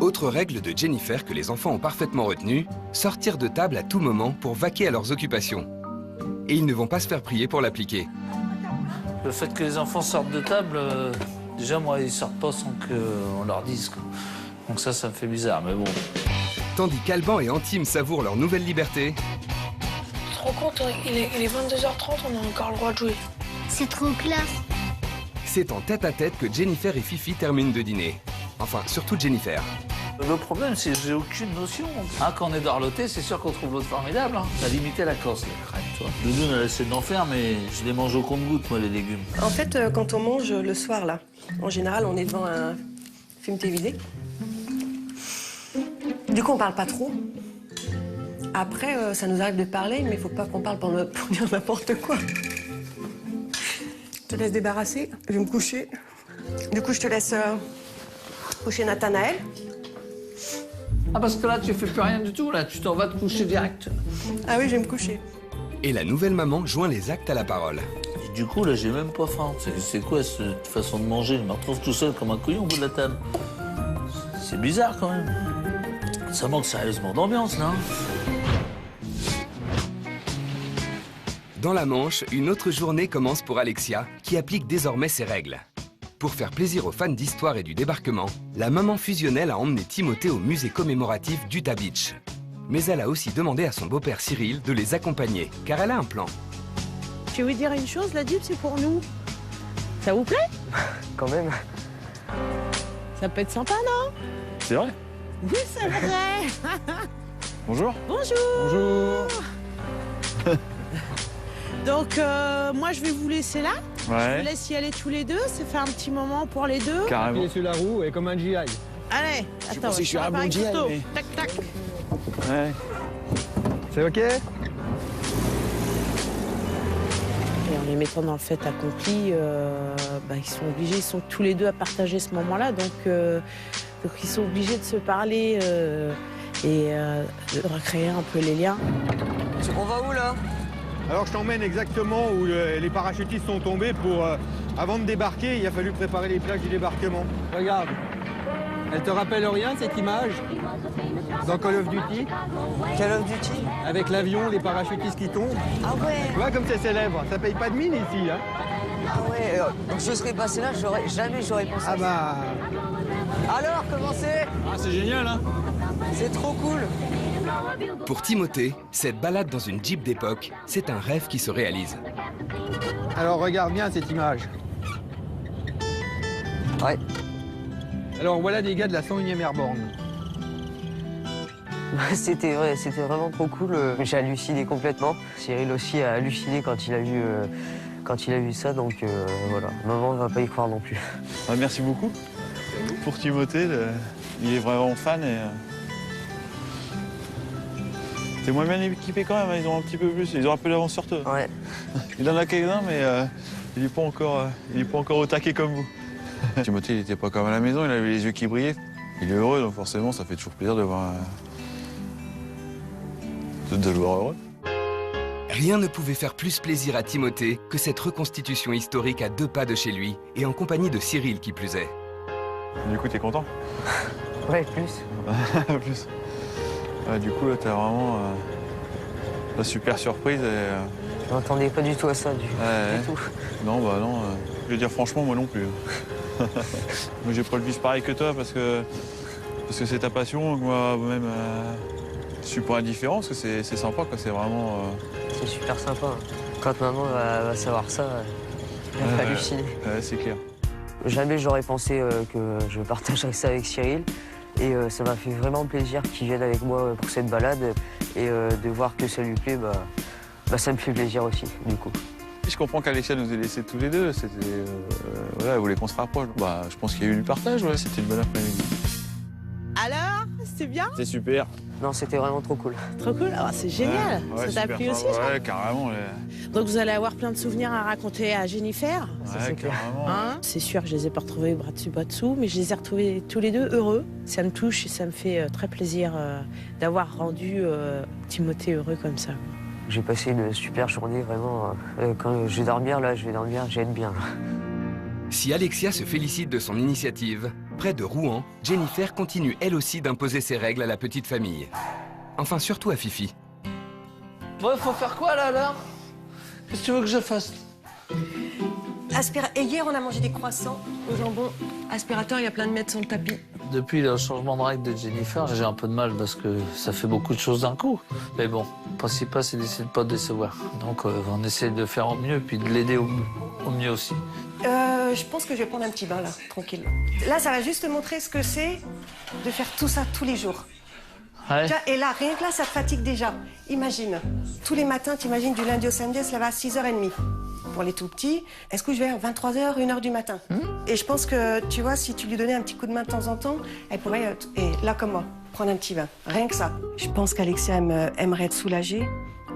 Autre règle de Jennifer que les enfants ont parfaitement retenue, sortir de table à tout moment pour vaquer à leurs occupations. Et ils ne vont pas se faire prier pour l'appliquer. Le fait que les enfants sortent de table, déjà moi ils sortent pas sans qu'on leur dise, quoi. Donc ça me fait bizarre, mais bon. Tandis qu'Alban et Antime savourent leur nouvelle liberté. Tu te rends compte, il est 22h30, on a encore le droit de jouer. C'est trop classe. C'est en tête-à-tête que Jennifer et Fifi terminent de dîner. Enfin, surtout Jennifer. Le problème, c'est que j'ai aucune notion. Ah, quand on est dorloté, c'est sûr qu'on trouve l'autre formidable. Hein. On a limité la Corse, les crêpes, tu vois. Doudoune a essayé d'en faire, mais je les mange au compte-gouttes, moi, les légumes. En fait, quand on mange le soir, là, en général, on est devant un film télévisé. Du coup, on parle pas trop. Après, ça nous arrive de parler, mais il faut pas qu'on parle pour dire n'importe quoi. Je te laisse débarrasser, je vais me coucher. Du coup, je te laisse coucher Nathanaël. Ah, parce que là, tu fais plus rien du tout, là. Tu t'en vas te coucher direct. Ah oui, je vais me coucher. Et la nouvelle maman joint les actes à la parole. Et du coup, là, j'ai même pas faim. C'est quoi cette façon de manger? Je me retrouve tout seul comme un couillon au bout de la table. C'est bizarre, quand même. Ça manque sérieusement d'ambiance, là. Dans la Manche, une autre journée commence pour Alexia, qui applique désormais ses règles. Pour faire plaisir aux fans d'histoire et du débarquement, la maman fusionnelle a emmené Timothée au musée commémoratif d'Utah Beach. Mais elle a aussi demandé à son beau-père Cyril de les accompagner, car elle a un plan. Je vais vous dire une chose, la Dip, c'est pour nous. Ça vous plaît? Quand même. Ça peut être sympa, non? C'est vrai? Oui, c'est vrai. Bonjour. Bonjour. Bonjour. Donc, moi, je vais vous laisser là. Je Ouais. vous laisse y aller tous les deux. Ça fait un petit moment pour les deux. Carrément. Il est sur la roue et comme un GI. Allez, attends, pensais que je suis un bon GI, mais- Tac, tac. Ouais. C'est OK? Et en les mettant dans le fait accompli, ils sont obligés, ils sont tous les deux à partager ce moment-là. Donc ils sont obligés de se parler et de recréer un peu les liens. On va où là? Alors je t'emmène exactement où les parachutistes sont tombés pour... avant de débarquer, il a fallu préparer les plages du débarquement. Regarde. Elle te rappelle rien, cette image? Dans Call of Duty? Call of Duty? Avec l'avion, les parachutistes qui tombent. Ah ouais. Tu vois comme c'est célèbre. Ça paye pas de mine ici, hein? Ah ouais. Donc je serais passé là, jamais j'aurais pensé. Ah bah... Alors, comment c'est? Ah, c'est génial, hein? C'est trop cool. Pour Timothée, cette balade dans une Jeep d'époque, c'est un rêve qui se réalise. Alors regarde bien cette image. Ouais. Alors voilà des gars de la 101e Airborne. C'était vraiment trop cool. J'ai halluciné complètement. Cyril aussi a halluciné quand il a vu ça, donc voilà. Maman ne va pas y croire non plus. Ouais, merci beaucoup pour Timothée. Il est vraiment fan et... C'est moins bien équipé quand même, hein, ils ont un petit peu plus. Ils ont un peu l'avance sur toi. Ouais. Il en a quelques-uns, mais il n'est pas encore au taquet comme vous. Timothée, il n'était pas comme à la maison, il avait les yeux qui brillaient. Il est heureux, donc forcément, ça fait toujours plaisir de voir... de le voir heureux. Rien ne pouvait faire plus plaisir à Timothée que cette reconstitution historique à 2 pas de chez lui et en compagnie de Cyril qui plus est. Du coup, t'es content? Ouais, plus. Plus. Ouais, du coup, là, t'as vraiment la super surprise. Et, Je m'attendais pas du tout à ça, du tout. Non, bah non. Je veux dire, franchement, moi non plus. Moi, j'ai pas le vivre pareil que toi parce que c'est ta passion. Moi-même, je suis pas indifférent parce que c'est sympa, quoi. C'est vraiment... C'est super sympa. Quand maman va savoir ça, elle va halluciner. Ouais, c'est clair. Jamais j'aurais pensé que je partagerais ça avec Cyril. Et ça m'a fait vraiment plaisir qu'il vienne avec moi pour cette balade. Et de voir que ça lui plaît, ça me fait plaisir aussi, du coup. Je comprends qu'Alexia nous ait laissés tous les deux. C'était, voilà, elle voulait qu'on se rapproche. Je pense qu'il y a eu du partage, ouais. C'était une bonne après-midi. Alors, c'était bien? C'était super. Non, c'était vraiment trop cool. Trop cool. Ah, c'est génial. Ouais, Ça t'a super plu aussi, sympa. ça? Ouais, carrément. Donc vous allez avoir plein de souvenirs à raconter à Jennifer. Ouais, carrément. Hein, c'est sûr que je les ai pas retrouvés bras dessus, bras dessous, mais je les ai retrouvés tous les deux heureux. Ça me touche et ça me fait très plaisir d'avoir rendu Timothée heureux comme ça. J'ai passé une super journée, vraiment. Quand je vais dormir, là, je vais être bien. Si Alexia se félicite de son initiative, Près de Rouen, Jennifer continue elle aussi d'imposer ses règles à la petite famille. Enfin, surtout à Fifi. Bon, il faut faire quoi là alors? Qu'est-ce que tu veux que je fasse? Et hier, on a mangé des croissants au jambon. Aspirateur, il y a plein de miettes sur le tapis. Depuis le changement de règle de Jennifer, j'ai un peu de mal parce que ça fait beaucoup de choses d'un coup. Mais bon, le principal, c'est d'essayer de ne pas décevoir. Donc on essaie de faire au mieux puis de l'aider au mieux aussi. Je pense que je vais prendre un petit bain, là, tranquille. Là, ça va juste te montrer ce que c'est de faire tout ça tous les jours. Ouais. Et là, rien que là, ça te fatigue déjà. Imagine, tous les matins, t'imagines du lundi au samedi, elle se lève à 6h30. Pour les tout petits, elle se couche vers 23h, 1h du matin. Et je pense que, tu vois, si tu lui donnais un petit coup de main de temps en temps, elle pourrait, et là comme moi, prendre un petit bain. Rien que ça. Je pense qu'Alexia aimerait être soulagée,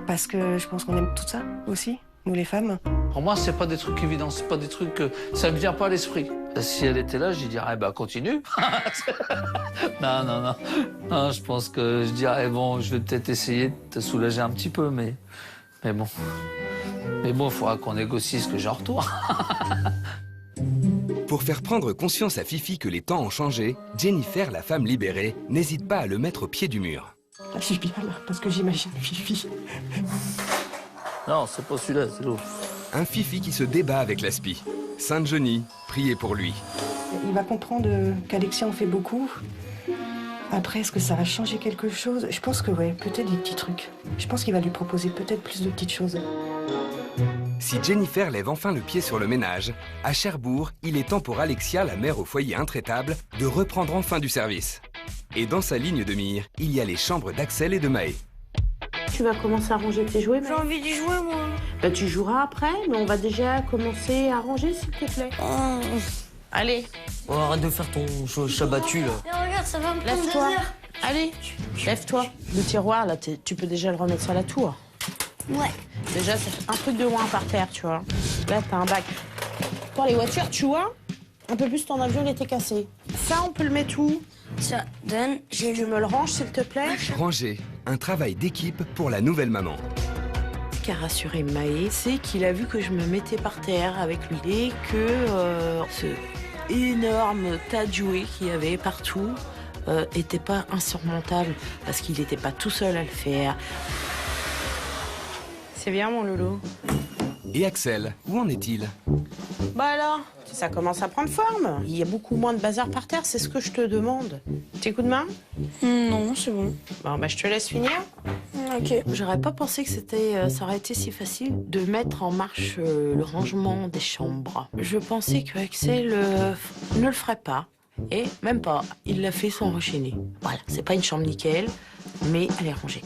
parce que je pense qu'on aime tout ça aussi, nous les femmes. Pour moi, c'est pas des trucs évidents, c'est pas des trucs que ça me vient pas à l'esprit. Si elle était là, je lui dirais, bah continue. Non, je pense que je dirais, bon, je vais peut-être essayer de te soulager un petit peu, mais bon. Mais bon, il faudra qu'on négocie ce que j'ai en retour. Pour faire prendre conscience à Fifi que les temps ont changé, Jennifer, la femme libérée, n'hésite pas à le mettre au pied du mur. Là, je suis bien là, parce que j'imagine Fifi. Non, c'est pas celui-là, c'est l'autre. Un Fifi qui se débat avec l'aspi. Sainte Genie, priez pour lui. Il va comprendre qu'Alexia en fait beaucoup. Après, est-ce que ça va changer quelque chose? Je pense que ouais, peut-être des petits trucs. Je pense qu'il va lui proposer peut-être plus de petites choses. Si Jennifer lève enfin le pied sur le ménage, à Cherbourg, il est temps pour Alexia, la mère au foyer intraitable, de reprendre enfin du service. Et dans sa ligne de mire, il y a les chambres d'Axel et de Maë. Tu vas commencer à ranger tes jouets, J'ai envie d'y jouer, moi. Bah, tu joueras après, mais on va déjà commencer à ranger, s'il te plaît. Allez, Oh, arrête de faire ton chat battu, là. Mais regarde, ça va me prendre 2 lève-toi. heures. Allez, lève-toi. Le tiroir, là, tu peux déjà le remettre sur la tour. Ouais. Déjà, ça fait un truc de moins par terre, tu vois. Là, t'as un bac. Pour les voitures, tu vois, un peu plus ton avion, il était cassé. Ça, on peut le mettre où? Ça donne... Tu me le ranges, s'il te plaît? Ranger, un travail d'équipe pour la nouvelle maman. Ce qui a rassuré Maë, c'est qu'il a vu que je me mettais par terre avec lui et que ce énorme tas de jouets qu'il y avait partout était pas insurmontable parce qu'il n'était pas tout seul à le faire. C'est bien, mon loulou. Et Axel, où en est-il? Bah alors, ça commence à prendre forme. Il y a beaucoup moins de bazar par terre, c'est ce que je te demande. Petit coup de main? Non, c'est bon. Bon, bah je te laisse finir. Ok. J'aurais pas pensé que ça aurait été si facile de mettre en marche le rangement des chambres. Je pensais que Axel ne le ferait pas. Et même pas, il l'a fait sans rechaîner. Voilà, c'est pas une chambre nickel, mais elle est rangée.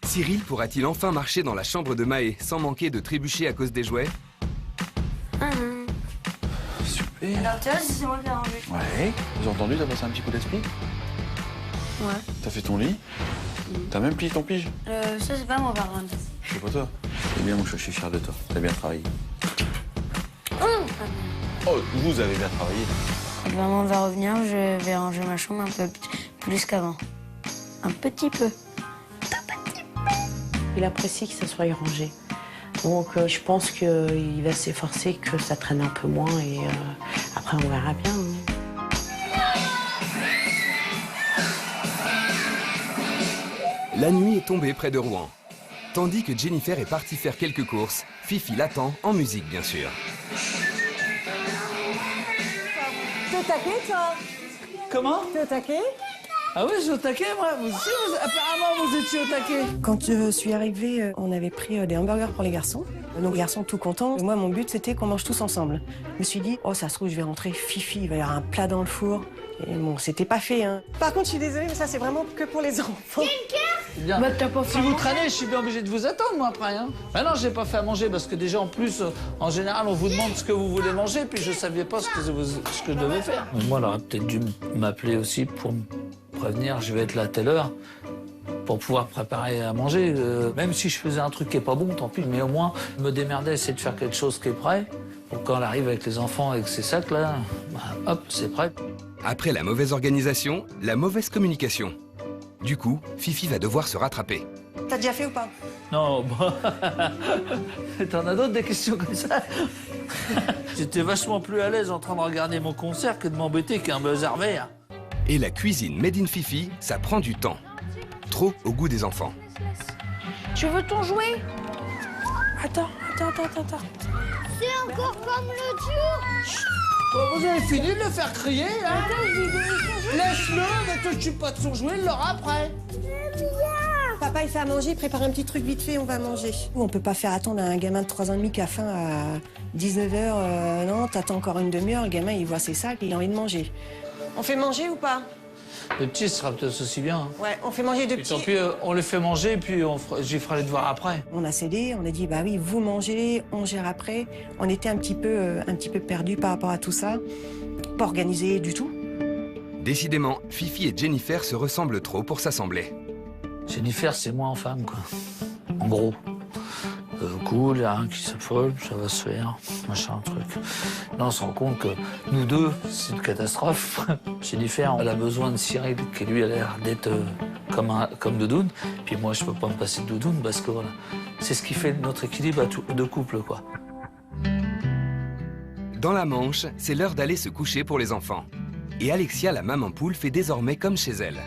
Cyril pourra-t-il enfin marcher dans la chambre de Maë sans manquer de trébucher à cause des jouets? Super. Alors, tu vois, c'est moi qui ai rangé. Ouais. J'ai entendu, t'as passé un petit coup d'esprit? Ouais. T'as fait ton lit? T'as même plié ton pige? Ça, c'est pas moi, par contre. C'est pas toi. C'est bien, mon chat, je suis fier de toi. T'as bien travaillé. Oh, vous avez bien travaillé. Quand maman va revenir, je vais ranger ma chambre un peu plus qu'avant. Un petit peu. Il apprécie que ça soit rangé. Donc je pense qu'il va s'efforcer que ça traîne un peu moins et après on verra bien. La nuit est tombée près de Rouen. Tandis que Jennifer est partie faire quelques courses, Fifi l'attend, en musique bien sûr. T'es au taquet, toi? Comment? T'es au taquet? Ah oui, je suis au taquet, moi. Vous aussi, apparemment, vous étiez au taquet. Quand je suis arrivée, on avait pris des hamburgers pour les garçons. Nos garçons tout contents. Moi, mon but, c'était qu'on mange tous ensemble. Je me suis dit, oh, ça se trouve, je vais rentrer, Fifi, il va y avoir un plat dans le four. Et bon, c'était pas fait, hein. Par contre, je suis désolée, mais ça, c'est vraiment que pour les enfants. Bien. Bah, t'as pas fait Si vous traînez, je suis bien obligé de vous attendre, moi, après. Hein. Bah non, j'ai pas fait à manger, parce que déjà, en plus, en général, on vous demande ce que vous voulez manger, puis je savais pas ce que je devais faire. Moi, elle aurait peut-être dû m'appeler aussi pour me prévenir, je vais être là à telle heure, pour pouvoir préparer à manger. Même si je faisais un truc qui est pas bon, tant pis, mais au moins, me démerder, essayer de faire quelque chose qui est prêt. Pour quand elle arrive avec les enfants, avec ses sacs, là, bah, hop, c'est prêt. Après la mauvaise organisation, la mauvaise communication. Du coup, Fifi va devoir se rattraper. T'as déjà fait ou pas? Non, bon. T'en as d'autres des questions comme ça? J'étais vachement plus à l'aise en train de regarder mon concert que de m'embêter qu'un buzzer vert. Et la cuisine Made in Fifi, ça prend du temps. Trop au goût des enfants. Tu veux ton jouet? Attends. C'est encore comme l'autre jour. Bon, vous avez fini de le faire crier, là? Laisse-le, mais toi, tu pas de son jouet, il l'aura après. Papa, il fait à manger, prépare un petit truc vite fait, on va manger. On peut pas faire attendre un gamin de 3 ans et demi qui a faim à 19h. Non, t'attends encore une demi-heure, le gamin, il voit ses sacs, il a envie de manger. On fait manger ou pas? Le petit, ce sera peut-être aussi bien. Hein. Ouais, on fait manger de Et petits. tant pis, on les fait manger, puis j'y ferai les devoirs après. On a cédé, on a dit, bah oui, vous mangez, on gère après. On était un petit peu perdus par rapport à tout ça. Pas organisé du tout. Décidément, Fifi et Jennifer se ressemblent trop pour s'assembler. Jennifer, c'est moi en femme, quoi. En gros. Cool, il y a un qui s'affole, ça va se faire, machin, truc. Là, on se rend compte que nous deux, c'est une catastrophe. Jennifer, elle a besoin de Cyril, qui lui a l'air d'être comme doudoune. Puis moi, je peux pas me passer de doudoune parce que voilà, c'est ce qui fait notre équilibre de couple, quoi. Dans la Manche, c'est l'heure d'aller se coucher pour les enfants. Et Alexia, la maman poule, fait désormais comme chez elle.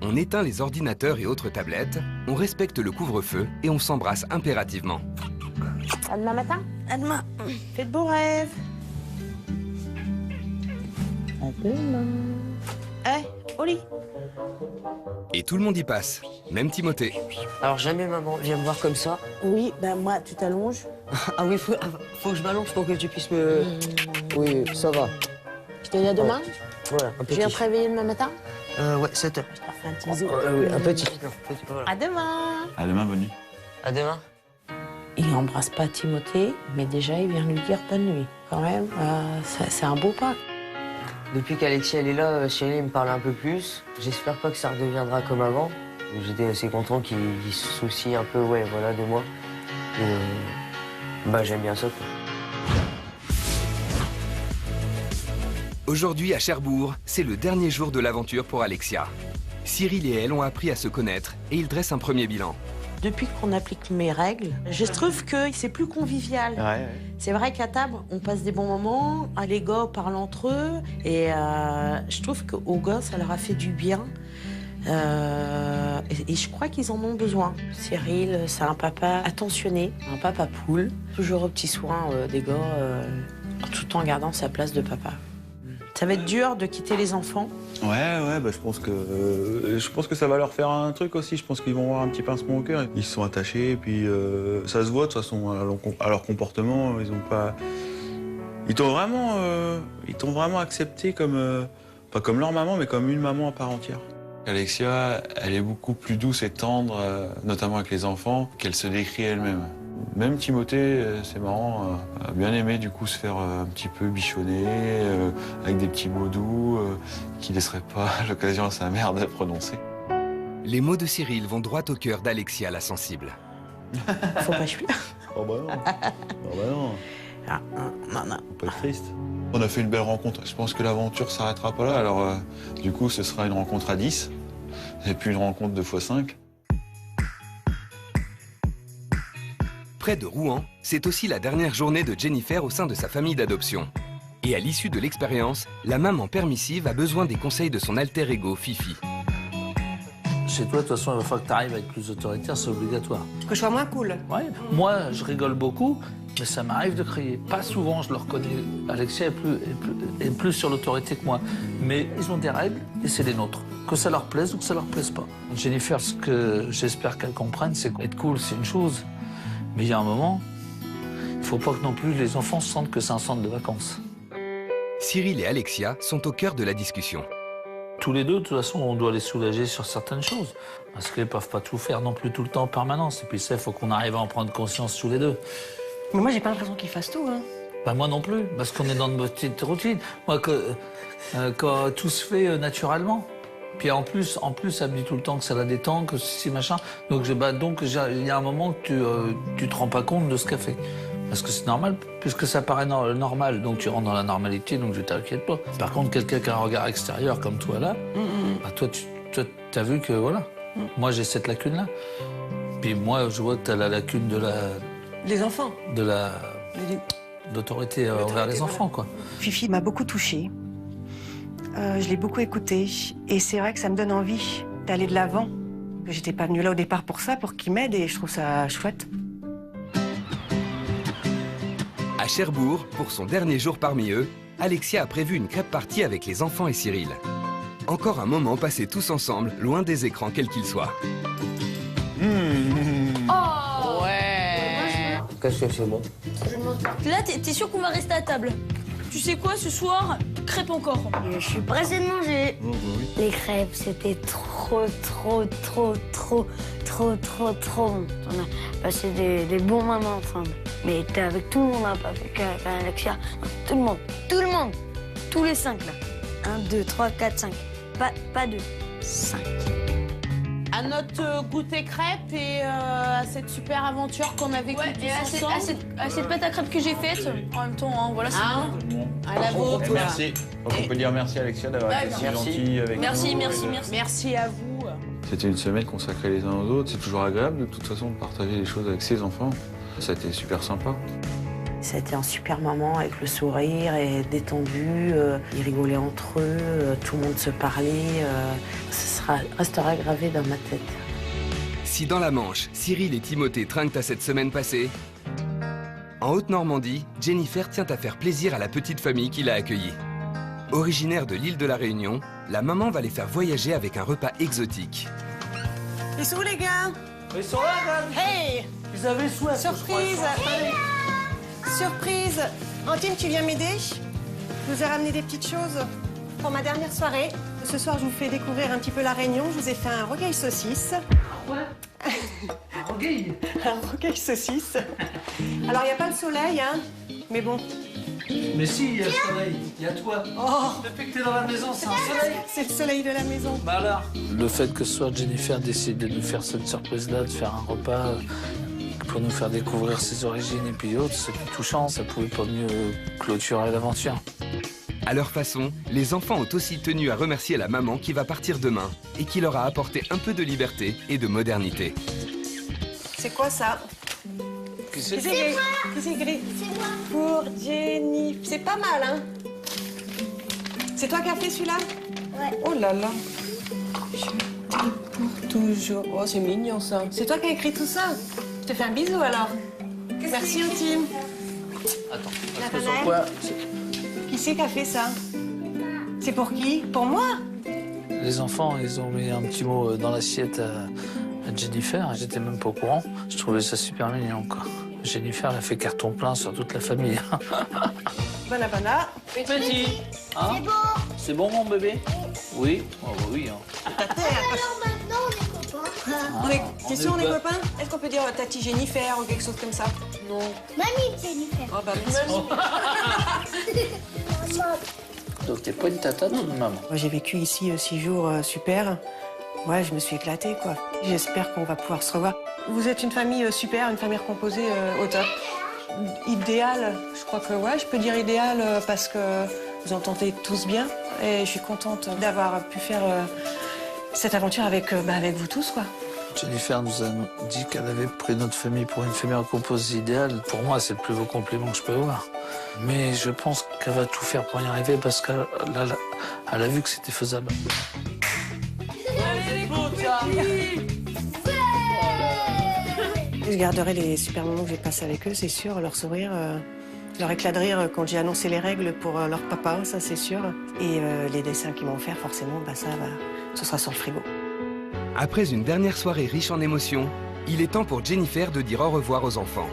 On éteint les ordinateurs et autres tablettes, on respecte le couvre-feu et on s'embrasse impérativement. À demain matin. À demain. Fais de beaux rêves. À demain. Au lit. Et tout le monde y passe, même Timothée. Alors jamais maman vient me voir comme ça. Oui, ben moi, tu t'allonges. Ah oui, faut que je m'allonge pour que tu puisses me... Oui, ça va. Je te dis à demain. Voilà, un Je petit. viens te réveiller demain matin. Ouais, 7h. Je te refais un petit bisou. Oui, un petit. Voilà. À demain. À demain, bonne nuit. À demain. Il n'embrasse pas Timothée, mais déjà, il vient lui dire bonne nuit. Quand même, c'est un beau pas. Depuis qu'Alexia elle est là, Cyril il me parle un peu plus. J'espère pas que ça redeviendra comme avant. J'étais assez content qu'il se soucie un peu, ouais, voilà, de moi. Et, bah j'aime bien ça, quoi. Aujourd'hui à Cherbourg, c'est le dernier jour de l'aventure pour Alexia. Cyril et elle ont appris à se connaître et ils dressent un premier bilan. Depuis qu'on applique mes règles, je trouve que c'est plus convivial. Ouais. C'est vrai qu'à table, on passe des bons moments, les gars parlent entre eux, et je trouve qu'aux gars, ça leur a fait du bien. Et je crois qu'ils en ont besoin. Cyril, c'est un papa attentionné, un papa poule, toujours au petit soin des gars, tout en gardant sa place de papa. Ça va être dur de quitter les enfants. Ouais, bah, je pense que ça va leur faire un truc aussi. Je pense qu'ils vont avoir un petit pincement au cœur. Ils se sont attachés, et puis ça se voit de toute façon à leur comportement. Ils t'ont vraiment accepté comme, pas comme leur maman, mais comme une maman à part entière. Alexia, elle est beaucoup plus douce et tendre, notamment avec les enfants, qu'elle se décrit elle-même. Même Timothée, c'est marrant, a bien aimé du coup se faire un petit peu bichonner, avec des petits mots doux, qui ne laisseraient pas l'occasion à sa mère de prononcer. Les mots de Cyril vont droit au cœur d'Alexia, la sensible. Faut pas jouer. Oh bah non, non. Non. Faut pas être triste. On a fait une belle rencontre. Je pense que l'aventure s'arrêtera pas là. Alors, du coup, ce sera une rencontre à 10, et puis une rencontre 2x5. Près de Rouen, c'est aussi la dernière journée de Jennifer au sein de sa famille d'adoption. Et à l'issue de l'expérience, la maman permissive a besoin des conseils de son alter ego, Fifi. Chez toi, de toute façon, il va falloir que tu arrives à être plus autoritaire, c'est obligatoire. Que je sois moins cool. Ouais. Moi, je rigole beaucoup, mais ça m'arrive de crier. Pas souvent, je le reconnais. Alexia est plus sur l'autorité que moi. Mais ils ont des règles et c'est les nôtres. Que ça leur plaise ou que ça leur plaise pas. Jennifer, ce que j'espère qu'elle comprenne, c'est qu'être cool, c'est une chose. Mais il y a un moment, il ne faut pas que non plus les enfants sentent que c'est un centre de vacances. Cyril et Alexia sont au cœur de la discussion. Tous les deux, de toute façon, on doit les soulager sur certaines choses. Parce qu'ils ne peuvent pas tout faire non plus tout le temps en permanence. Et puis ça, il faut qu'on arrive à en prendre conscience tous les deux. Mais moi, j'ai pas l'impression qu'ils fassent tout. Hein. Ben, moi non plus, parce qu'on est dans de petites routines. Moi, quand tout se fait naturellement. Puis en plus, elle me dit tout le temps que ça la détend, que ceci, machin. Donc il y a un moment que tu te rends pas compte de ce qu'elle fait. Parce que c'est normal, puisque ça paraît normal. Donc tu rentres dans la normalité, donc je t'inquiète pas. Par contre, quelqu'un qui a un regard extérieur comme toi là, bah, toi, t'as vu que voilà. Moi, j'ai cette lacune-là. puis moi, je vois que tu as la lacune de Les enfants. l'autorité envers les enfants, quoi. Fifi m'a beaucoup touchée. Je l'ai beaucoup écoutée. Et c'est vrai que ça me donne envie d'aller de l'avant. J'étais pas venue là au départ pour ça, pour qu'il m'aide, et je trouve ça chouette. À Cherbourg, pour son dernier jour parmi eux, Alexia a prévu une crêpe party avec les enfants et Cyril. Encore un moment passé tous ensemble, loin des écrans quels qu'ils soient. Oh Ouais. Qu'est-ce que c'est bon? Là, t'es sûr qu'on va rester à table? Tu sais quoi, ce soir, crêpe encore. Je suis pressée de manger. Les crêpes, c'était trop bon. On a passé des bons moments ensemble. Mais t'es avec tout le monde, hein, pas avec Alexia. Tout le monde. Tous les 5, là. 1, 2, 3, 4, 5. Pas 2, 5. À notre goûter crêpes et à cette super aventure qu'on a vécue tous ensemble. À cette pâte à crêpes que j'ai faite, en même temps, hein, voilà, c'est bon. À la vôtre. Merci. Donc on peut dire merci Alexia d'avoir été si gentille avec nous. Merci. Merci à vous. C'était une semaine consacrée les uns aux autres. C'est toujours agréable de toute façon de partager les choses avec ses enfants. Ça a été super sympa. C'était un super moment avec le sourire et détendu. Ils rigolaient entre eux, tout le monde se parlait. Ça restera gravé dans ma tête. Si dans la Manche, Cyril et Timothée trinquent à cette semaine passée, en Haute-Normandie, Jennifer tient à faire plaisir à la petite famille qui l'a accueillie. Originaire de l'île de la Réunion, la maman va les faire voyager avec un repas exotique. Ils sont où, les gars? Ils sont là, quand même. Hey! Ils avaient soif. Surprise! Surprise! Antine, tu viens m'aider? Je vous ai ramené des petites choses pour ma dernière soirée. Ce soir, je vous fais découvrir un petit peu la Réunion. Je vous ai fait un rogaille saucisse. Ouais. Un rogaille. Un rogaille saucisse. Alors, il n'y a pas le soleil, hein? Mais bon. Mais si, il y a le soleil. Il y a toi. Oh! Depuis que t'es dans la maison, c'est un soleil. C'est le soleil de la maison. Bah alors. Le fait que ce soit Jennifer décide de nous faire cette surprise-là, de faire un repas pour nous faire découvrir ses origines et puis autres, c'est plus touchant. Ça pouvait pas mieux clôturer l'aventure. À leur façon, les enfants ont aussi tenu à remercier la maman qui va partir demain et qui leur a apporté un peu de liberté et de modernité. C'est quoi ça? Qui c'est? Qui c'est écrit? C'est moi. Pour Jenny. C'est pas mal, hein? C'est toi qui as fait celui-là? Ouais. Oh là là. Je t'aime pour toujours. Oh, c'est mignon, ça. C'est toi qui as écrit tout ça? Je te fais un bisou, alors. Merci, Antime. Attends, La parce que sur banane. quoi? Qui c'est qui a fait ça? C'est pour qui? Pour moi? Les enfants, ils ont mis un petit mot dans l'assiette à Jennifer. J'étais même pas au courant. Je trouvais ça super mignon, quoi. Jennifer, elle a fait carton plein sur toute la famille. Banana. Petit. Hein? C'est bon. C'est bon, mon bébé? Oui. Oh, bah oui. Hein. Alors maintenant, on est copains. T'es sûr on est copains? Est-ce qu'on peut dire Tati Jennifer ou quelque chose comme ça? Non. Mamie Jennifer. Oh bah merci. Donc t'es pas une tata, non, maman? Moi, j'ai vécu ici 6 jours super. Ouais, je me suis éclatée, quoi. J'espère qu'on va pouvoir se revoir. Vous êtes une famille super, une famille recomposée au top. Idéal, je crois que ouais, je peux dire idéal parce que vous entendez tous bien. Et je suis contente d'avoir pu faire cette aventure avec vous tous, quoi. Jennifer nous a dit qu'elle avait pris notre famille pour une famille recomposée idéale. Pour moi, c'est le plus beau compliment que je peux avoir. Mais je pense qu'elle va tout faire pour y arriver parce qu'elle a vu que c'était faisable. Je garderai les super moments que j'ai passés avec eux, c'est sûr, leur sourire, leur éclat de rire quand j'ai annoncé les règles pour leur papa, ça c'est sûr. Et les dessins qu'ils m'ont offert, forcément, ce sera sur le frigo. Après une dernière soirée riche en émotions, il est temps pour Jennifer de dire au revoir aux enfants.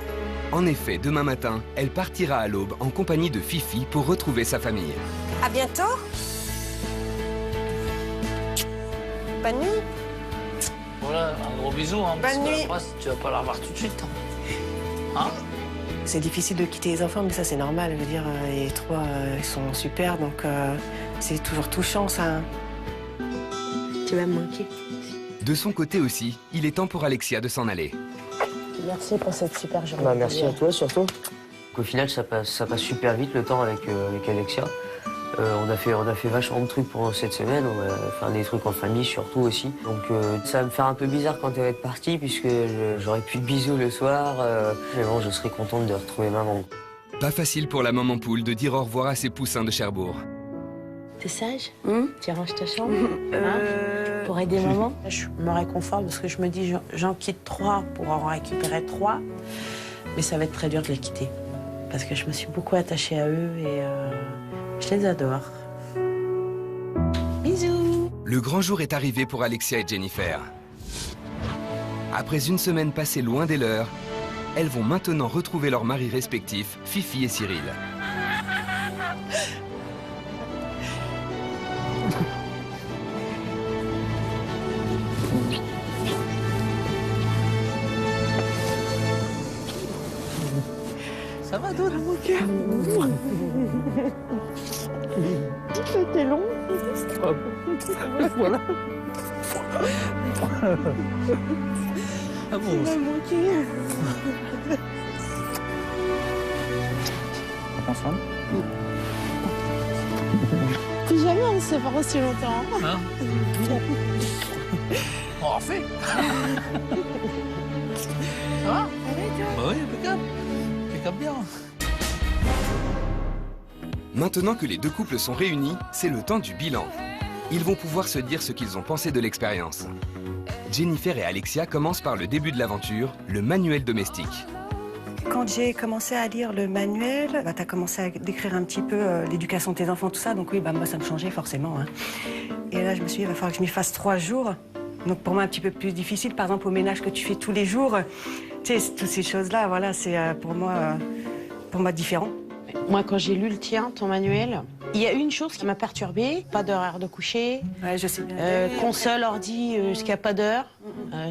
En effet, demain matin, elle partira à l'aube en compagnie de Fifi pour retrouver sa famille. À bientôt. Bonne nuit. Voilà, un gros bisou. Hein, parce Bonne que nuit. après, tu vas pas la revoir tout de suite. Hein? C'est difficile de quitter les enfants, mais ça c'est normal. Je veux dire, les trois, ils sont super, donc c'est toujours touchant, ça. Tu vas me manquer. De son côté aussi, il est temps pour Alexia de s'en aller. Merci pour cette super journée. Bah, merci à toi surtout. Au final, ça passe super vite le temps avec Alexia. On a fait vachement de trucs pendant cette semaine. On va faire des trucs en famille surtout aussi. Donc ça va me faire un peu bizarre quand elle va être partie puisque j'aurai plus de bisous le soir. Mais bon, je serai contente de retrouver maman. Pas facile pour la maman poule de dire au revoir à ses poussins de Cherbourg. T'es sage? Tu ranges ta chambre pour aider maman? Je me réconforte parce que je me dis j'en quitte 3 pour en récupérer 3. Mais ça va être très dur de les quitter. Parce que je me suis beaucoup attachée à eux et je les adore. Bisous. Le grand jour est arrivé pour Alexia et Jennifer. Après une semaine passée loin des leurs, elles vont maintenant retrouver leurs maris respectifs, Fifi et Cyril. Ça va, toi, mon cœur? C'était long. Voilà. Ah bon? Ensemble? Jamais on se sépare aussi longtemps. Hein? On en refait. Ça va? Bah oui, impeccable. Impeccable bien. Maintenant que les deux couples sont réunis, c'est le temps du bilan. Ils vont pouvoir se dire ce qu'ils ont pensé de l'expérience. Jennifer et Alexia commencent par le début de l'aventure, le manuel domestique. Quand j'ai commencé à lire le manuel, tu as commencé à décrire un petit peu l'éducation de tes enfants, tout ça. Donc oui, moi, ça me changeait forcément. Hein. Et là, je me suis dit, il va falloir que je m'y fasse 3 jours. Donc pour moi, un petit peu plus difficile. Par exemple, au ménage que tu fais tous les jours, tu sais, toutes ces choses-là, voilà, c'est pour moi différent. Moi, quand j'ai lu le tien, ton manuel, il y a une chose qui m'a perturbée. Pas d'horaire de coucher. Ouais, je sais bien. Console, ordi, jusqu'à n'y a pas d'heure.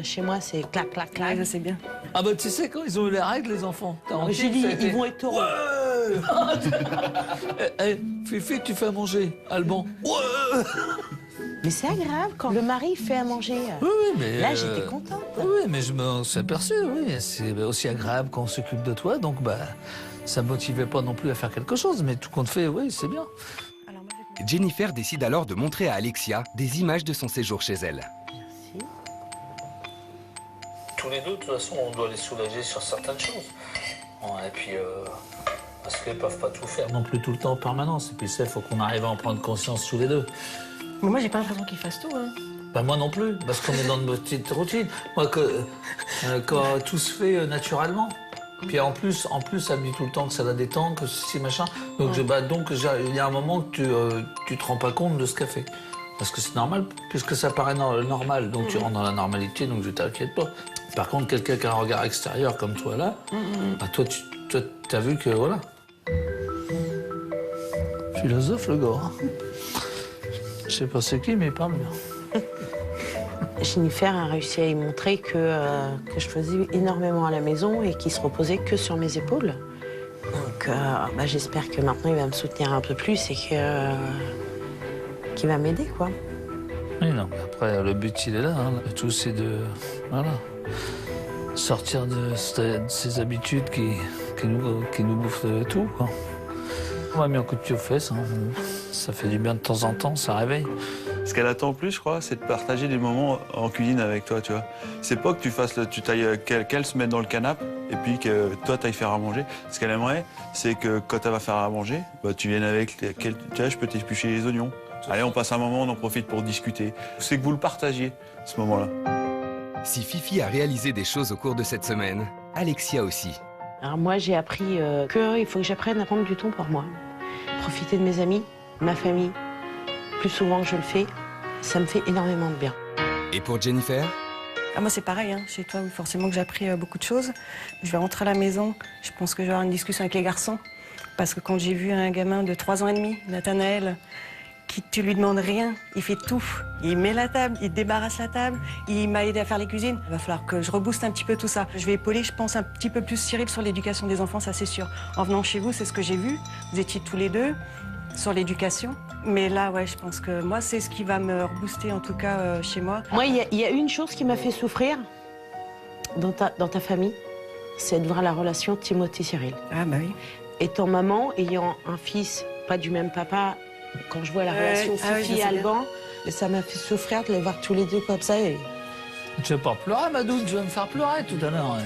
Chez moi, c'est clac, clac, clac. Ouais, je sais bien. Ah bah tu sais, quand ils ont eu les règles, les enfants. J'ai dit, ils vont être heureux. Ouais. Fifi, tu fais à manger. Alban. Ouais. Mais c'est agréable quand le mari fait à manger. Oui, mais... Là, j'étais contente. Oui, mais je me suis aperçu, oui. C'est aussi agréable quand on s'occupe de toi, donc bah, ça ne motivait pas non plus à faire quelque chose, mais tout compte fait, oui, c'est bien. Jennifer décide alors de montrer à Alexia des images de son séjour chez elle. Merci. Tous les deux, de toute façon, on doit les soulager sur certaines choses. Bon, et puis, parce qu'ils ne peuvent pas tout faire non plus tout le temps en permanence. Et puis ça, il faut qu'on arrive à en prendre conscience tous les deux. Mais moi, j'ai pas l'impression qu'ils fassent tout. Hein. Ben moi non plus, parce qu'on est dans une petite routine. Moi, quand tout se fait naturellement. Puis en plus, elle me dit tout le temps que ça la détend, que ceci, machin. Donc, il y a un moment que tu te rends pas compte de ce qu'elle fait. Parce que c'est normal, puisque ça paraît normal. Donc tu rentres dans la normalité, donc je t'inquiète pas. Par contre, quelqu'un qui a un regard extérieur comme toi là, bah, toi, t'as vu que voilà. Philosophe le gars. Hein. Je sais pas c'est qui, mais il parle bien. Jennifer a réussi à y montrer que je faisais énormément à la maison et qu'il se reposait que sur mes épaules. Donc bah, j'espère que maintenant il va me soutenir un peu plus et qu'il va m'aider, quoi. Oui, non, après le but il est là. Hein. Le tout c'est de sortir de ces habitudes qui nous bouffent tout, quoi. On m'a mis un coup de pied aux fesses, hein. Ça fait du bien de temps en temps, ça réveille. Ce qu'elle attend plus, je crois, c'est de partager des moments en cuisine avec toi, tu vois. C'est pas que qu'elle se mette dans le canapé et puis que toi, t'ailles faire à manger. Ce qu'elle aimerait, c'est que quand elle va faire à manger, bah, tu viennes avec, tu vois, je peux t'éplucher les oignons. Allez, on passe un moment, on en profite pour discuter. C'est que vous le partagiez, ce moment-là. Si Fifi a réalisé des choses au cours de cette semaine, Alexia aussi. Alors moi, j'ai appris qu'il faut que j'apprenne à prendre du temps pour moi. Profiter de mes amis, ma famille. Plus souvent que je le fais, ça me fait énormément de bien. Et pour Jennifer ? Moi, c'est pareil. Hein. Chez toi, forcément que j'ai appris beaucoup de choses. Je vais rentrer à la maison. Je pense que je vais avoir une discussion avec les garçons. Parce que quand j'ai vu un gamin de 3 ans et demi, Nathanaël, tu lui demandes rien, il fait tout. Il met la table, il débarrasse la table, il m'a aidé à faire les cuisines. Il va falloir que je rebooste un petit peu tout ça. Je vais épauler, je pense, un petit peu plus Cyril sur l'éducation des enfants, ça c'est sûr. En venant chez vous, c'est ce que j'ai vu. Vous étiez tous les deux sur l'éducation. Mais là, ouais, je pense que moi, c'est ce qui va me rebooster, en tout cas, chez moi. Moi, il y a une chose qui m'a fait souffrir dans ta famille, c'est de voir la relation Timothée-Cyril. Ah bah oui. Étant maman, ayant un fils, pas du même papa, Quand je vois la relation Fifi et Alban, ça m'a fait souffrir de les voir tous les deux comme ça. Et... Je vais pas pleurer, Madoune, tu vas me faire pleurer tout à l'heure.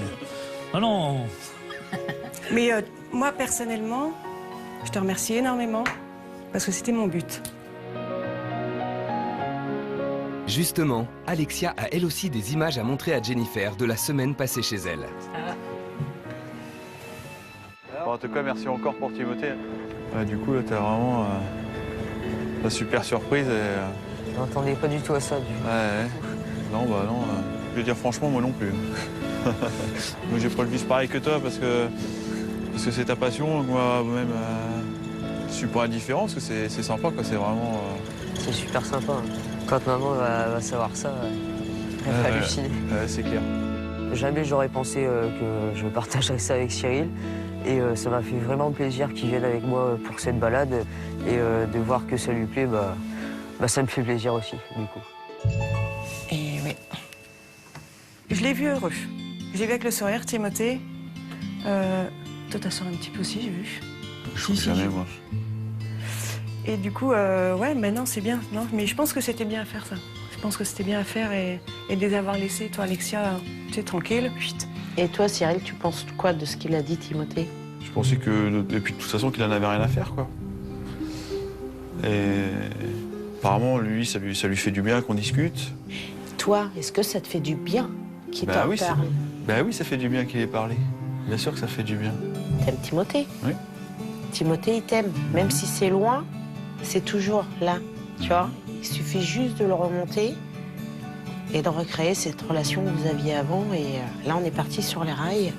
Ah non. Mais moi, personnellement, je te remercie énormément parce que c'était mon but. Justement, Alexia a elle aussi des images à montrer à Jennifer de la semaine passée chez elle. Bon, en tout cas, merci encore pour Timothée. Du coup, là, t'as vraiment la super surprise. Je m'attendais pas du tout à ça. Ouais. Non, bah non. Je veux dire, franchement, moi non plus. Moi, j'ai pas le vice pareil que toi parce que c'est ta passion. Moi-même, je suis pas indifférent parce que c'est sympa, quoi. C'est vraiment. C'est super sympa. Quand maman va savoir ça, elle va halluciner. C'est clair. Jamais j'aurais pensé que je partagerais ça avec Cyril. Et ça m'a fait vraiment plaisir qu'il vienne avec moi pour cette balade. Et de voir que ça lui plaît, ça me fait plaisir aussi, du coup. Et oui. Je l'ai vu heureux. Je l'ai vu avec le sourire, Timothée. Toi, ta soeur un petit peu aussi, j'ai vu. Je trouve jamais, moi. Et du coup, ouais, maintenant c'est bien. Non, mais je pense que c'était bien à faire ça. Je pense que c'était bien à faire et de les avoir laissés, toi, Alexia, tu sais, tranquille. Et toi, Cyril, tu penses quoi de ce qu'il a dit, Timothée? Je pensais que, depuis de toute façon, qu'il en avait rien à faire, quoi. Et apparemment, lui, ça lui fait du bien qu'on discute. Toi, est-ce que ça te fait du bien qu'il t'en parle? Bah oui, ça fait du bien qu'il ait parlé. Bien sûr que ça fait du bien. T'aimes Timothée? Oui. Timothée, il t'aime. Même si c'est loin, c'est toujours là, tu vois. Il suffit juste de le remonter et de recréer cette relation que vous aviez avant. Et là, on est parti sur les rails.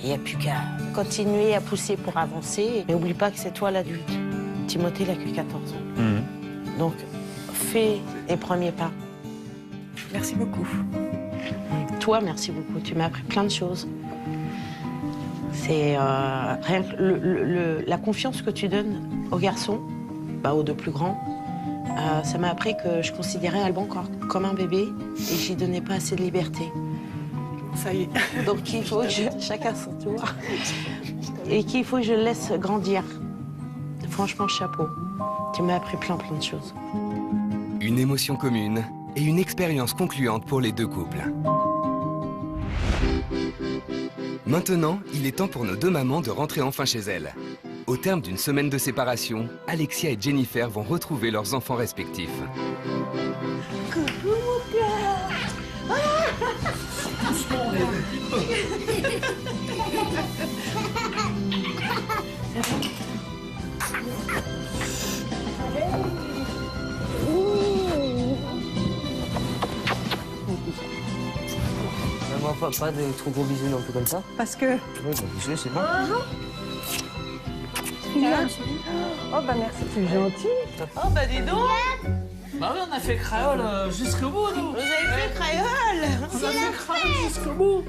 Il n'y a plus qu'à continuer à pousser pour avancer. Mais n'oublie pas que c'est toi l'adulte. Timothée, il n'a que 14 ans. Donc, fais les premiers pas. Merci beaucoup. Et toi, merci beaucoup. Tu m'as appris plein de choses. C'est rien que la confiance que tu donnes aux garçons, aux deux plus grands, ça m'a appris que je considérais Alban comme un bébé et j'y donnais pas assez de liberté. Ça y est. Donc il faut que chacun son tour, et qu'il faut que je le laisse grandir. Franchement, chapeau. Tu m'as appris plein de choses. Une émotion commune et une expérience concluante pour les deux couples. Maintenant, il est temps pour nos deux mamans de rentrer enfin chez elles. Au terme d'une semaine de séparation, Alexia et Jennifer vont retrouver leurs enfants respectifs. Coucou mon cœur. Maman, pas de trop gros bisous non plus comme ça. Parce que... Oui, bisous, c'est bon. Oh, merci, c'est gentil. Oh, dis donc. Bah oui, on a fait créole jusqu'au bout, nous. Vous avez fait créole. On a fait créole jusqu'au bout.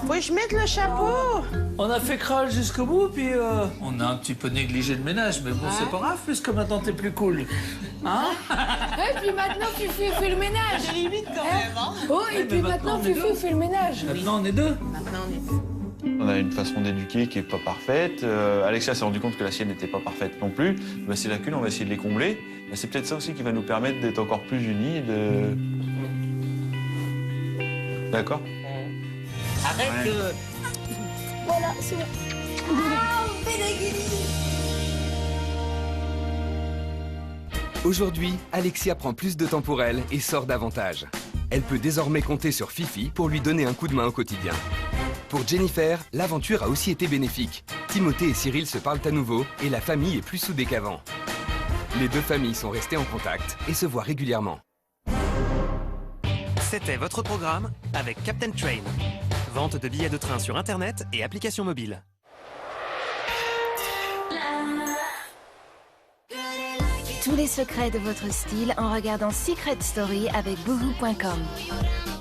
Faut que je mette le chapeau. On a fait créole jusqu'au bout, puis on a un petit peu négligé le ménage, mais bon, c'est pas grave, puisque maintenant t'es plus cool. Hein? Et puis maintenant, Fifi fait le ménage. C'est limite quand même, hein. Oh, et puis maintenant, Fifi fait le ménage. Maintenant, on est deux. Maintenant, on est deux. On a une façon d'éduquer qui n'est pas parfaite. Alexia s'est rendu compte que la sienne n'était pas parfaite non plus. Ces lacunes, on va essayer de les combler. C'est peut-être ça aussi qui va nous permettre d'être encore plus unis. D'accord? Arrête de... Voilà, c'est bon. Ah, Aujourd'hui, Alexia prend plus de temps pour elle et sort davantage. Elle peut désormais compter sur Fifi pour lui donner un coup de main au quotidien. Pour Jennifer, l'aventure a aussi été bénéfique. Timothée et Cyril se parlent à nouveau et la famille est plus soudée qu'avant. Les deux familles sont restées en contact et se voient régulièrement. C'était votre programme avec Captain Train. Vente de billets de train sur Internet et application mobile. Tous les secrets de votre style en regardant Secret Story avec boohoo.com.